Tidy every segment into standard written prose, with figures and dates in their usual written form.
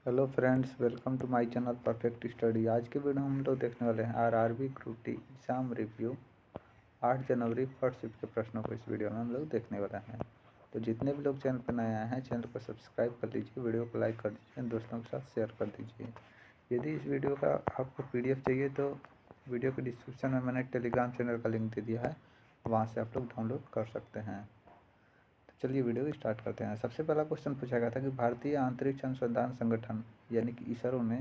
Hello friends, welcome to my channel perfect study. आज के video में हम लोग देखने वाले हैं RRB group D exam review 8 जनवरी फर्स्ट शिफ्ट के प्रश्नों को इस वीडियो में हम लोग देखने वाले हैं। तो जितने भी लोग चैनल पर नए आए हैं, चैनल को सब्सक्राइब कर लीजिए, वीडियो को लाइक कर दीजिए, दोस्तों के साथ शेयर कर दीजिए। यदि इस वीडियो का आपको PDF चाहिए तो वीडियो के डिस्क्रिप्शन में मैंने टेलीग्राम चैनल का लिंक दे दिया है, वहाँ से आप लोग डाउनलोड कर सकते हैं। चलिए वीडियो स्टार्ट करते हैं। सबसे पहला क्वेश्चन पूछा गया था कि भारतीय अंतरिक्ष अनुसंधान संगठन यानी कि इसरो ने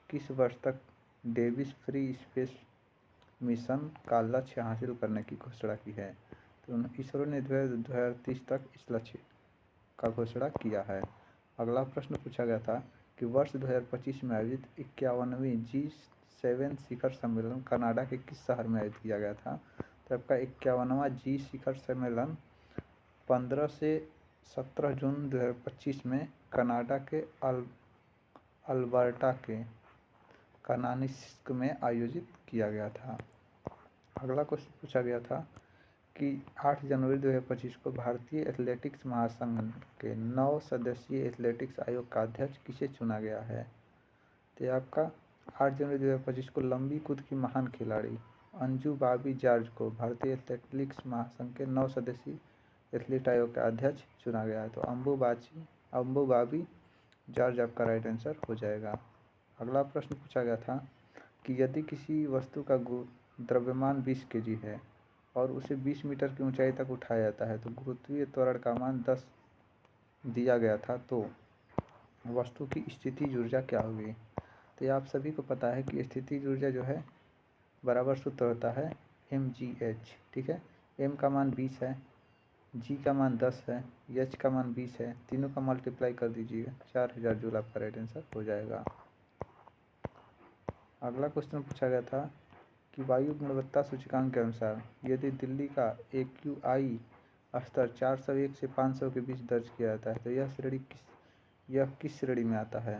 किस वर्ष तक डेविस फ्री स्पेस मिशन का लक्ष्य हासिल करने की घोषणा की है। तो इसरो ने 2030 तक इस लक्ष्य का घोषणा किया है। अगला प्रश्न पूछा गया था कि वर्ष 2025 में आयोजित 51वीं G7 शिखर सम्मेलन कनाडा के किस शहर में आयोजित किया गया था। तो आपका 51वां G शिखर सम्मेलन 15 से 17 जून 2025 में कनाडा के अल्बर्टा के कानानिस्क में आयोजित किया गया था। अगला क्वेश्चन पूछा गया था कि 8 जनवरी 2025 को भारतीय एथलेटिक्स महासंघ के 9 सदस्यीय एथलेटिक्स आयोग का अध्यक्ष किसे चुना गया है। तो आपका 8 जनवरी 2025 को लंबी कूद की महान खिलाड़ी अंजू बाबी जॉर्ज को भारतीय एथलेटिक्स महासंघ के 9 सदस्यीय एथलीट आयोग का अध्यक्ष चुना गया है। तो अंबू बाबी जॉर्ज आपका राइट आंसर हो जाएगा। अगला प्रश्न पूछा गया था कि यदि किसी वस्तु का द्रव्यमान 20 kg है और उसे 20 मीटर की ऊंचाई तक उठाया जाता है तो गुरुत्वीय त्वरण का मान 10 दिया गया था, तो वस्तु की स्थितिज ऊर्जा क्या होगी। तो ये आप सभी को पता है कि स्थितिज ऊर्जा जो है बराबर सूत्र होता है mgh। ठीक है, m का मान 20 है, g का मान 10 है, h का मान 20 है, तीनों का मल्टीप्लाई कर दीजिएगा, 4000 जूल आपका राइट आंसर हो जाएगा। अगला क्वेश्चन पूछा गया था कि वायु गुणवत्ता सूचकांक के अनुसार यदि दिल्ली का AQI स्तर 401 से 500 के बीच दर्ज किया जाता है तो यह किस श्रेणी में आता है।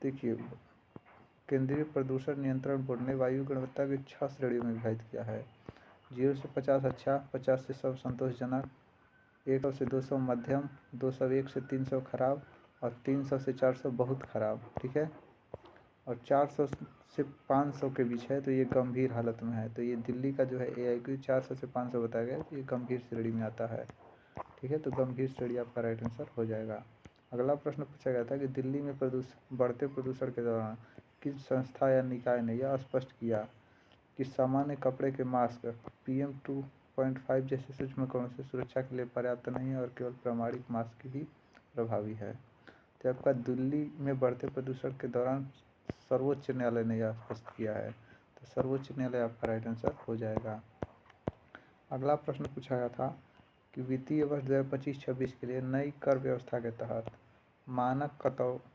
देखिए, केंद्रीय प्रदूषण नियंत्रण बोर्ड ने वायु गुणवत्ता की 6 श्रेणियों में विभाजित किया है। 0 से 50 अच्छा, 50 से सब संतोषजनक, 100 से 200 मध्यम, 201 से 300 खराब और 300 से 400 बहुत खराब। ठीक है, और 400 से 500 के बीच है तो ये गंभीर हालत में है। तो ये दिल्ली का जो है AIQ 400 से 500 बताया गया है, तो ये गंभीर श्रेणी में आता है। ठीक है, तो गंभीर श्रेणी आपका राइट आंसर हो जाएगा। अगला प्रश्न पूछा गया था कि दिल्ली में बढ़ते प्रदूषण के दौरान किस संस्था या निकाय ने यह स्पष्ट किया कि सामान्य कपड़े के मास्क PM2.5 जैसे सूक्ष्म कणों से सुरक्षा के लिए पर्याप्त नहीं है और केवल प्रामाणिक मास्क ही प्रभावी है। तो आपका दिल्ली में बढ़ते प्रदूषण के दौरान सर्वोच्च न्यायालय ने यह स्पष्ट किया है, तो सर्वोच्च न्यायालय आपका राइट आंसर हो जाएगा। अगला प्रश्न पूछा गया था कि वित्तीय वर्ष 2025-26 के लिए नई कर व्यवस्था के तहत मानक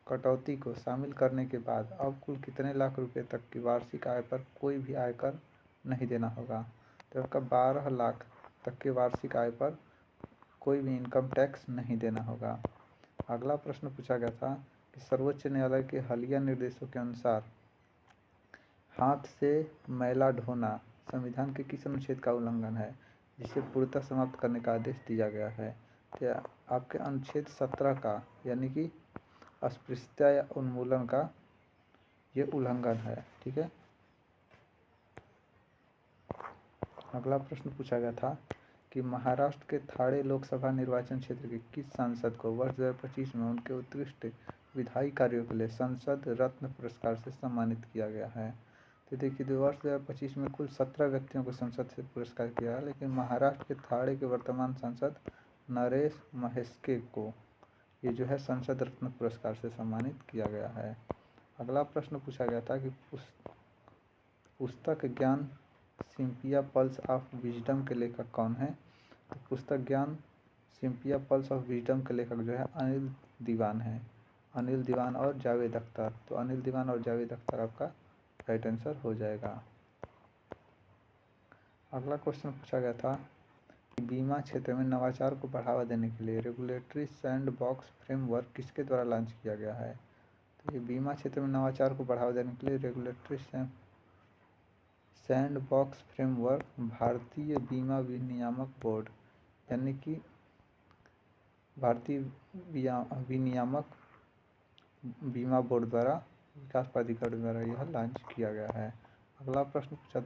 कटौती को शामिल करने के बाद अब कुल कितने लाख रुपए तक की वार्षिक आय पर कोई भी आयकर नहीं देना होगा। तो आपका 12 लाख तक के वार्षिक आय पर कोई भी इनकम टैक्स नहीं देना होगा। अगला प्रश्न पूछा गया था कि सर्वोच्च न्यायालय के हालिया निर्देशों के अनुसार हाथ से मैला ढोना संविधान के किस अनुच्छेद का उल्लंघन है जिसे पूर्णतः समाप्त करने का आदेश दिया गया है। तो आपके अनुच्छेद 17 का यानी कि अस्पृश्यता या उन्मूलन का ये उल्लंघन है। ठीक है, अगला प्रश्न पूछा गया था कि महाराष्ट्र के थाणे लोकसभा निर्वाचन क्षेत्र के किस सांसद को वर्ष 2025 में उनके उत्कृष्ट विधायी कार्यों के लिए संसद रत्न पुरस्कार से सम्मानित किया गया है। तो देखिए, वर्ष 2025 में कुल 17 व्यक्तियों को संसद से पुरस्कार किया है, लेकिन महाराष्ट्र के थाणे के वर्तमान सांसद नरेश महेश्के को ये जो है संसद रत्न पुरस्कार से सम्मानित किया गया है। अगला प्रश्न पूछा गया था कि पुस्तक ज्ञान सिम्पिया पल्स ऑफ विजडम के लेखक कौन है। तो पुस्तक ज्ञान सिम्पिया पल्स ऑफ विजडम के लेखक जो है अनिल दीवान है। अनिल दीवान और जावेद अख्तर, तो अनिल दीवान और जावेद अख्तर आपका राइट आंसर हो जाएगा। अगला क्वेश्चन पूछा गया था कि बीमा क्षेत्र में नवाचार को बढ़ावा देने के लिए रेगुलेटरी सैंडबॉक्स फ्रेमवर्क किसके द्वारा लॉन्च किया गया है। तो ये बीमा क्षेत्र में नवाचार को बढ़ावा देने के लिए रेगुलेटरी सैंडबॉक्स फ्रेमवर्क भारतीय बीमा विनियामक बोर्ड यानी कि भारतीय विनियामक बीमा बोर्ड द्वारा, विकास प्राधिकरण द्वारा यह लॉन्च किया गया है। अगला प्रश्न पूछा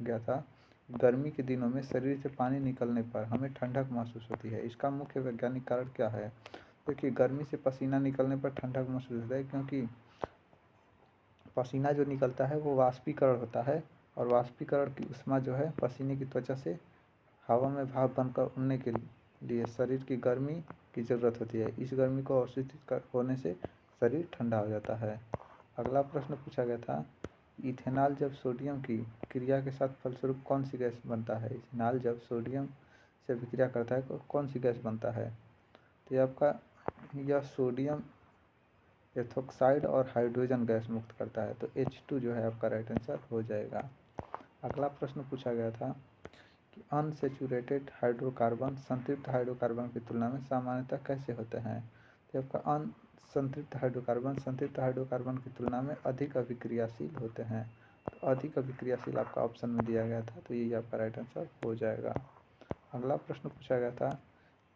गया था, गर्मी के दिनों में शरीर से पानी निकलने पर हमें ठंडक महसूस होती है, इसका मुख्य वैज्ञानिक कारण क्या है? देखिए, गर्मी से पसीना निकलने पर ठंडक महसूस होता है क्योंकि पसीना जो निकलता है वो वाष्पीकरण होता है, और वाष्पीकरण की ऊष्मा जो है पसीने की त्वचा से हवा में भाप बनकर उड़ने के लिए शरीर की गर्मी की ज़रूरत होती है। इस गर्मी को अवशोषित होने से शरीर ठंडा हो जाता है। अगला प्रश्न पूछा गया था, इथेनॉल जब सोडियम की क्रिया के साथ फलस्वरूप कौन सी गैस बनता है? इथेनॉल जब सोडियम से विक्रिया करता है तो कौन सी गैस बनता है? तो ये आपका यह सोडियम एथोक्साइड और हाइड्रोजन गैस मुक्त करता है, तो H2 जो है आपका राइट आंसर हो जाएगा। अगला प्रश्न पूछा गया था कि अनसेचुरेटेड हाइड्रोकार्बन संतृप्त हाइड्रोकार्बन की तुलना में सामान्यतः कैसे होते हैं? तो आपका संतृप्त हाइड्रोकार्बन की तुलना में अधिक अभिक्रियाशील होते हैं, तो अधिक अभिक्रियाशील आपका ऑप्शन में दिया गया था, तो यही आपका राइट आंसर हो जाएगा। अगला प्रश्न पूछा गया था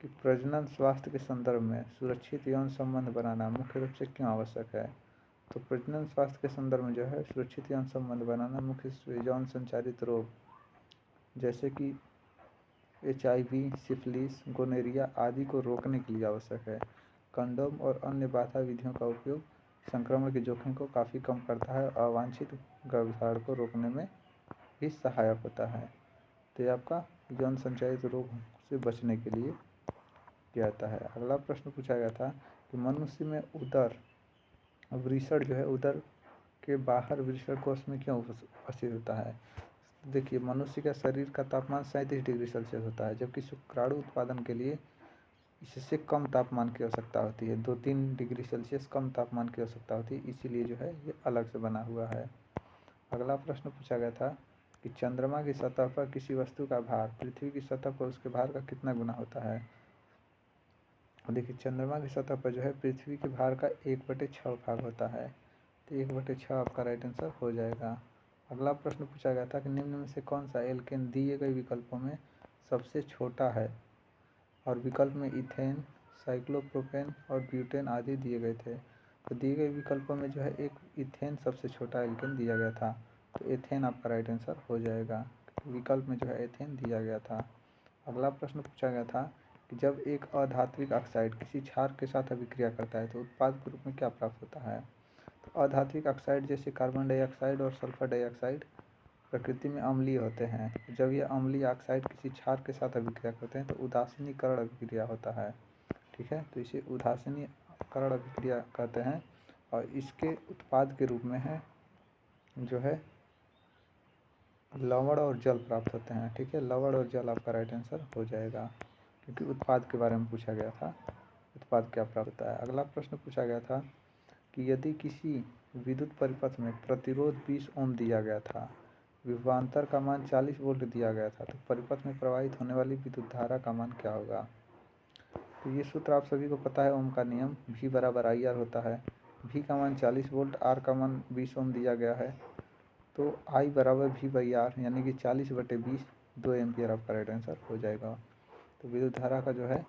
कि प्रजनन स्वास्थ्य के संदर्भ में सुरक्षित यौन संबंध बनाना मुख्य रूप से क्यों आवश्यक है? तो प्रजनन स्वास्थ्य के संदर्भ में जो है सुरक्षित यौन संबंध बनाना मुख्य रूप से यौन संचारित रोग जैसे कि HIV, सिफिलिस, गोनोरिया आदि को रोकने के लिए आवश्यक है। कंडोम और अन्य बाधा विधियों का उपयोग संक्रमण के जोखिम को काफ़ी कम करता है और अवांछित गर्भधारण को रोकने में भी सहायक होता है। तो ये आपका यौन संचारित रोग से बचने के लिए किया जाता है। अगला प्रश्न पूछा गया था कि मनुष्य में उदर वृषण जो है उदर के बाहर वृषण कोश में क्यों उपस्थित होता है? देखिए, मनुष्य का शरीर का तापमान 37 डिग्री सेल्सियस होता है, जबकि शुक्राणु उत्पादन के लिए इससे कम तापमान की आवश्यकता होती है, 2-3 डिग्री सेल्सियस कम तापमान की आवश्यकता होती है, इसीलिए जो है ये अलग से बना हुआ है। अगला प्रश्न पूछा गया था कि चंद्रमा की सतह पर किसी वस्तु का भार पृथ्वी की सतह पर उसके भार का कितना गुना होता है? देखिए, चंद्रमा की सतह पर जो है पृथ्वी के भार का 1/6 भाग होता है, तो 1/6 आपका राइट आंसर हो जाएगा। अगला प्रश्न पूछा गया था कि निम्न में से कौन सा एल्केन दिए गए विकल्पों में सबसे छोटा है? और विकल्प में इथेन, साइक्लोप्रोपेन और ब्यूटेन आदि दिए गए थे। तो दिए गए विकल्पों में जो है एक इथेन सबसे छोटा एल्केन दिया गया था, तो एथेन आपका राइट आंसर हो जाएगा। विकल्प में जो है एथेन दिया गया था। अगला प्रश्न पूछा गया था कि जब एक अधात्विक ऑक्साइड किसी क्षार के साथ अभिक्रिया करता है तो उत्पाद के रूप में क्या प्राप्त होता है? तो अधात्विक ऑक्साइड जैसे कार्बन डाइऑक्साइड और सल्फर डाइऑक्साइड प्रकृति में अम्लीय होते हैं। जब ये अम्लीय ऑक्साइड किसी क्षार के साथ अभिक्रिया करते हैं तो उदासीनीकरण अभिक्रिया होता है। ठीक है, तो इसे उदासीनीकरण अभिक्रिया कहते हैं, और इसके उत्पाद के रूप में है जो है लवण और जल प्राप्त होते हैं। ठीक है, लवण और जल आपका राइट आंसर हो जाएगा, क्योंकि उत्पाद के बारे में पूछा गया था, उत्पाद क्या प्राप्त होता है। अगला प्रश्न पूछा गया था कि यदि किसी विद्युत परिपथ में प्रतिरोध 20 ओम दिया गया था, विभवांतर का मान 40 वोल्ट दिया गया था, तो परिपथ में प्रवाहित होने वाली विद्युत धारा का मान क्या होगा? तो ये सूत्र आप सभी को पता है, ओम का नियम, V बराबर IR होता है। V का मान 40 वोल्ट, R का मान 20 ओम दिया गया है, तो I बराबर V/R यानी कि 40/20 2 एम्पियर आपका राइट आंसर हो जाएगा। तो विद्युत धारा का जो है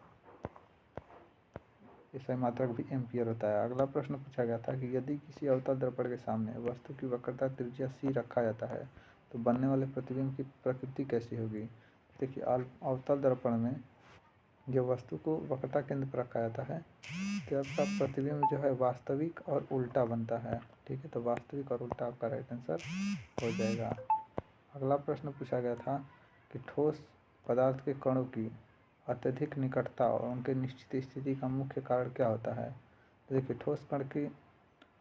इसका मात्रक भी एम्पियर होता है। अगला प्रश्न पूछा गया था कि यदि किसी अवतल दर्पण के सामने वस्तु की वक्रता त्रिज्या C रखा जाता है तो बनने वाले प्रतिबिंब की प्रकृति कैसी होगी? देखिए, अवतल दर्पण में जब वस्तु को वक्रता केंद्र पर रखा जाता है तो आपका प्रतिबिंब जो है वास्तविक और उल्टा बनता है। ठीक है, तो वास्तविक और उल्टा आपका राइट आंसर हो जाएगा। अगला प्रश्न पूछा गया था कि ठोस पदार्थ के कणों की अत्यधिक निकटता और उनके निश्चित स्थिति का मुख्य कारण क्या होता है? तो देखिए, ठोस कण की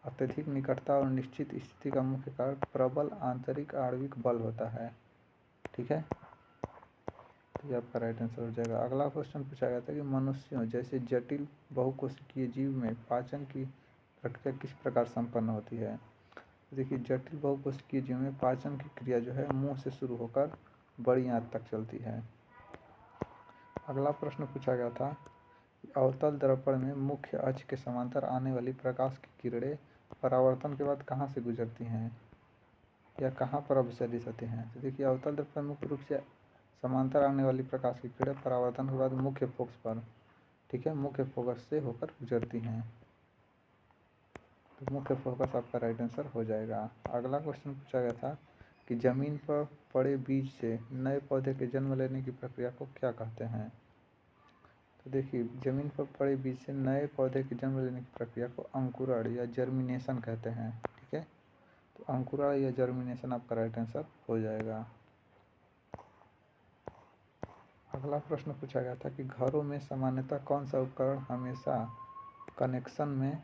अत्यधिक निकटता और निश्चित स्थिति का मुख्य कारण प्रबल आंतरिक आणविक बल होता है। ठीक है, तो ये आपका राइट आंसर हो जाएगा। अगला क्वेश्चन पूछा गया था कि मनुष्यों जैसे जटिल बहुकोशिकीय जीव में पाचन की प्रक्रिया किस प्रकार संपन्न होती है? देखिए, जटिल बहुकोशिकीय जीव में पाचन की क्रिया जो है मुंह से शुरू होकर बड़ी आंत तक चलती है। अगला प्रश्न पूछा गया था कि अवतल दर्पण में मुख्य अक्ष के समांतर आने वाली प्रकाश की किरणें परावर्तन के बाद कहाँ से गुजरती हैं या कहाँ पर अभिसरित होती हैं? तो देखिए, अवतल दर्पण मुख्य रूप से समांतर आने वाली प्रकाश की किरणें परावर्तन के बाद मुख्य फोकस पर, ठीक है, मुख्य फोकस से होकर गुजरती हैं। तो मुख्य फोकस आपका राइट आंसर हो जाएगा। अगला क्वेश्चन पूछा गया था कि जमीन पर पड़े बीज से नए पौधे के जन्म लेने की प्रक्रिया को क्या कहते हैं। तो देखिए, जमीन पर पड़े बीज से नए पौधे के जन्म लेने की प्रक्रिया को अंकुरण या जर्मिनेशन कहते हैं। ठीक है, तो अंकुरण या जर्मिनेशन आपका राइट आंसर हो जाएगा। अगला प्रश्न पूछा गया था कि घरों में सामान्यतः कौन सा उपकरण हमेशा कनेक्शन में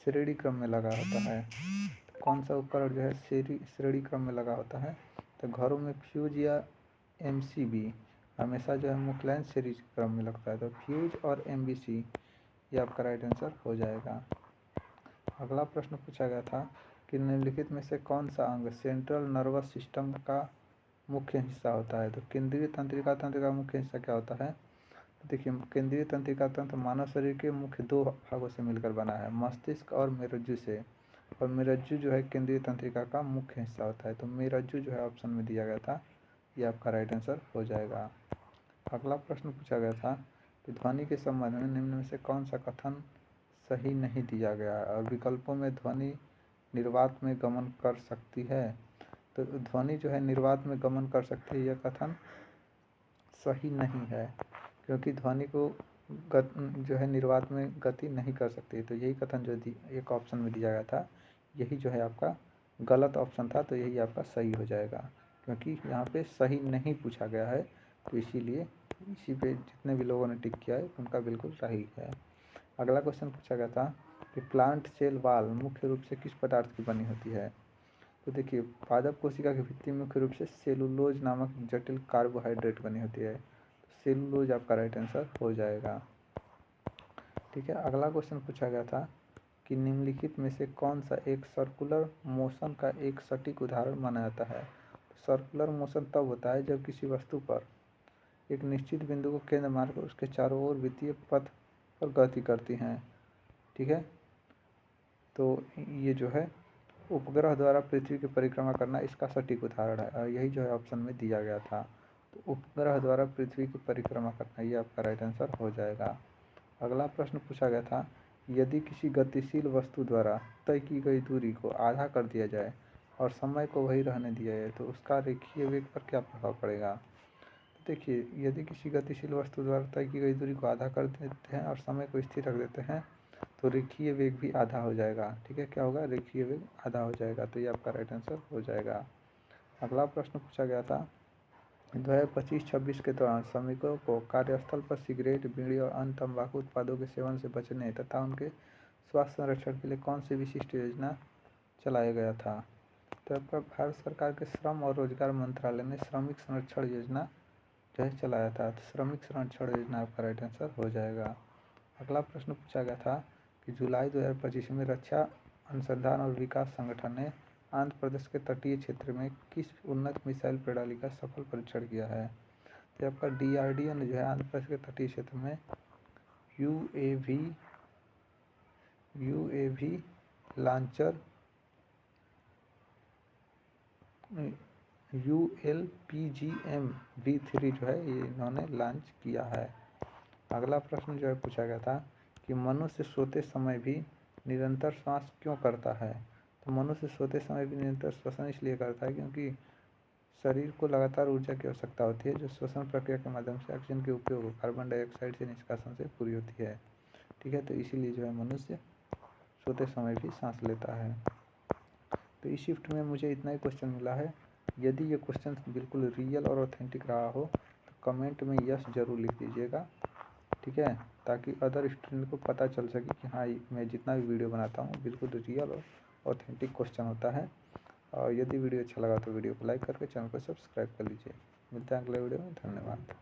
श्रेणी क्रम में लगा होता है। तो कौन सा उपकरण जो है श्रेणी क्रम में लगा होता है। तो घरों में फ्यूज या एमसीबी हमेशा जो है मुख्य लाइन श्रेणी क्रम में लगता है। तो फ्यूज और एमबीसी ये आपका राइट आंसर हो जाएगा। अगला प्रश्न पूछा गया था कि निम्नलिखित में से कौन सा अंग सेंट्रल नर्वस सिस्टम का मुख्य हिस्सा होता है। तो केंद्रीय तंत्रिका तंत्र का मुख्य हिस्सा क्या होता है। तो देखिए, केंद्रीय तंत्रिका तंत्र मानव शरीर के मुख्य दो भागों से मिलकर बना है, मस्तिष्क और मेरुज्जु से। और मेरुज्जु जो है केंद्रीय तंत्रिका का मुख्य हिस्सा होता है। तो मेरुज्जु जो है ऑप्शन में दिया गया था, ये आपका राइट आंसर हो जाएगा। अगला प्रश्न पूछा गया था कि ध्वनि के संबंध में निम्न में से कौन सा कथन सही नहीं दिया गया है। और विकल्पों में ध्वनि निर्वात में गमन कर सकती है। तो ध्वनि जो है निर्वात में गमन कर सकती है, यह कथन सही नहीं है, क्योंकि ध्वनि को जो है निर्वात में गति नहीं कर सकती। तो यही कथन जो एक ऑप्शन में दिया गया था, यही जो है आपका गलत ऑप्शन था। तो यही आपका सही हो जाएगा, क्योंकि यहाँ पे सही नहीं पूछा गया है। तो इसीलिए इसी पे जितने भी लोगों ने टिक किया है उनका बिल्कुल सही है। अगला क्वेश्चन पूछा गया था कि प्लांट सेल वाल मुख्य रूप से किस पदार्थ की बनी होती है। तो देखिए, पादप कोशिका की भित्ति मुख्य रूप से सेलुलोज नामक जटिल कार्बोहाइड्रेट बनी होती है। तो सेलुलोज आपका राइट आंसर हो जाएगा। ठीक है, अगला क्वेश्चन पूछा गया था कि निम्नलिखित में से कौन सा एक सर्कुलर मोशन का एक सटीक उदाहरण माना जाता है। सर्कुलर मोशन तब होता है जब किसी वस्तु पर एक निश्चित बिंदु को केंद्र मानकर उसके चारों ओर वृत्तीय पथ पर गति करती हैं। ठीक है, तो ये जो है उपग्रह द्वारा पृथ्वी की परिक्रमा करना इसका सटीक उदाहरण है, और यही जो है ऑप्शन में दिया गया था। तो उपग्रह द्वारा पृथ्वी की परिक्रमा करना, ये आपका राइट आंसर हो जाएगा। अगला प्रश्न पूछा गया था, यदि किसी गतिशील वस्तु द्वारा तय की गई दूरी को आधा कर दिया जाए और समय को वही रहने दिया जाए तो उसका रेखीय वेग पर क्या प्रभाव पड़ेगा। तो देखिए, यदि किसी गतिशील वस्तु द्वारा तय की गई दूरी को आधा कर देते हैं और समय को स्थिर रख देते हैं तो रेखीय वेग भी आधा हो जाएगा। ठीक है, क्या होगा, रेखीय वेग आधा हो जाएगा। तो ये आपका राइट आंसर हो जाएगा। अगला प्रश्न पूछा गया था, 2025-26 के दौरान श्रमिकों को कार्यस्थल पर सिगरेट, बीड़ी और अन्य तंबाकू उत्पादों के सेवन से बचने तथा उनके स्वास्थ्य संरक्षण के लिए कौन सी विशिष्ट योजना चलाया गया था। तो आपका भारत सरकार के श्रम और रोजगार मंत्रालय ने श्रमिक संरक्षण योजना जो है चलाया था। तो श्रमिक संरक्षण योजना आपका राइट आंसर हो जाएगा। अगला प्रश्न पूछा गया था कि जुलाई 2025 में रक्षा अनुसंधान और विकास संगठन ने आंध्र प्रदेश के तटीय क्षेत्र में किस उन्नत मिसाइल प्रणाली का सफल परीक्षण किया है। तो आपका DRDO ने जो है आंध्र प्रदेश के तटीय क्षेत्र में UAV लॉन्चर ULPGM-V3 जो है ये इन्होंने लॉन्च किया है। अगला प्रश्न जो है पूछा गया था कि मनुष्य सोते समय भी निरंतर श्वास क्यों करता है। तो मनुष्य सोते समय भी निरंतर श्वसन इसलिए करता है क्योंकि शरीर को लगातार ऊर्जा की आवश्यकता होती है, जो श्वसन प्रक्रिया के माध्यम से ऑक्सीजन के उपयोग कार्बन डाइऑक्साइड से निष्कासन से पूरी होती है। ठीक है, तो इसीलिए जो है मनुष्य सोते समय भी सांस लेता है। तो इस शिफ्ट में मुझे इतना ही क्वेश्चन मिला है। यदि ये क्वेश्चन बिल्कुल रियल और ऑथेंटिक रहा हो तो कमेंट में यस जरूर लिख दीजिएगा। ठीक है, ताकि अदर स्टूडेंट को पता चल सके कि हाँ, मैं जितना भी वीडियो बनाता हूँ बिल्कुल रियल और ऑथेंटिक क्वेश्चन होता है। और यदि वीडियो अच्छा लगा तो वीडियो को लाइक करके चैनल को सब्सक्राइब कर लीजिए। मिलते हैं अगले वीडियो में, धन्यवाद।